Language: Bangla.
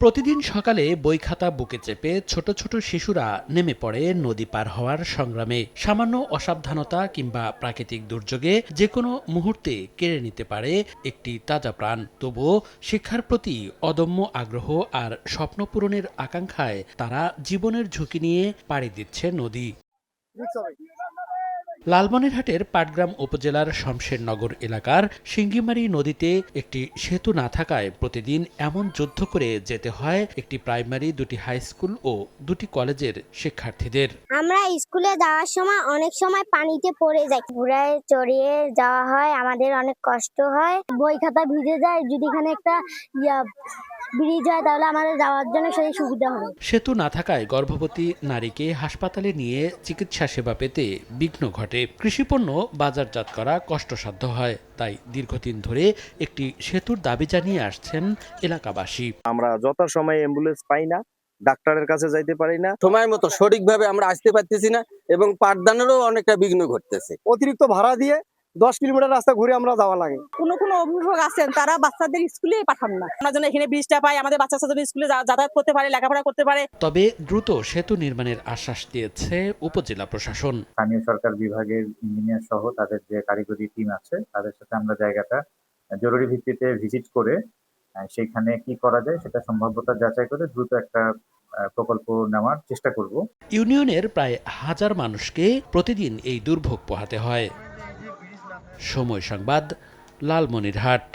প্রতিদিন সকালে বই খাতা বুকে চেপে ছোট ছোট শিশুরা নেমে পড়ে নদী পার হওয়ার সংগ্রামে। সামান্য অসাবধানতা কিংবা প্রাকৃতিক দুর্যোগে যে কোনো মুহূর্তে কেড়ে নিতে পারে একটি তাজা প্রাণ। তবুও শিক্ষার প্রতি অদম্য আগ্রহ আর স্বপ্ন পূরণের আকাঙ্ক্ষায় তারা জীবনের ঝুঁকি নিয়ে পাড়ি দিচ্ছে নদী। লালমনিরহাটের পাটগ্রাম উপজেলার শমশেরনগর এলাকার সিঙ্গিমারী নদীতে একটি সেতু না থাকায় প্রতিদিন এমন যুদ্ধ করে যেতে হয় একটি প্রাইমারি, দুটি হাই স্কুল ও দুটি কলেজের শিক্ষার্থীদের। আমরা স্কুলে যাওয়ার সময় অনেক সময় পানিতে পড়ে যাই, ঘোড়ায় চড়িয়ে যাওয়া হয়, আমাদের অনেক কষ্ট হয়, বই খাতা ভিজে যায়। যদি এখানে একটা ব্রিজ হয় তাহলে আমাদের যাওয়ার জন্য সেই সুবিধা হবে। সেতু না থাকায় গর্ভবতী নারীকে হাসপাতালে নিয়ে চিকিৎসা সেবা পেতে বিঘ্ন ঘটে। কৃষিপণ্য বাজারজাত করা কষ্টসাধ্য হয়। তাই দীর্ঘদিন ধরে একটি সেতুর দাবি জানিয়ে আসছেন এলাকাবাসী। আমরা যথাসময়ে অ্যাম্বুলেন্স পাই না, ডাক্তারের কাছে যাইতে পারি না, সময় মতো সঠিকভাবে আমরা আসতে পারতেছি না এবং পাঠদানেরও অনেকটা বিঘ্ন ঘটতেছে। অতিরিক্ত ভাড়া দিয়ে 10 কিলোমিটার রাস্তা ঘুরে আমরা যাওয়া লাগে। কোনো অভিভাবক আছেন তারা বাচ্চাদের স্কুলে পাঠান না। আমরা যেন এখানে ব্রিজটা পাই, আমাদের বাচ্চা যেন স্কুলে যাতায়াত করতে পারে, লেখাপড়া করতে পারে। তবে দ্রুত সেতু নির্মাণের আশ্বাস দিয়েছে উপজেলা প্রশাসন। স্থানীয় সরকার বিভাগের ইঞ্জিনিয়ার সহ তাদের যে কারিগরি টিম আছে তাদের সাথে আমরা জায়গাটা জরুরি ভিত্তিতে ভিজিট করে সেখানে কি করা যায় সেটা সম্ভাব্যতা যাচাই করে দ্রুত একটা প্রকল্প নেওয়ার চেষ্টা করব। ইউনিয়নের প্রায় 1000 মানুষকে প্রতিদিন এই দুর্ভোগ পোহাতে হয়। সময় সংবাদ, লালমনিরহাট।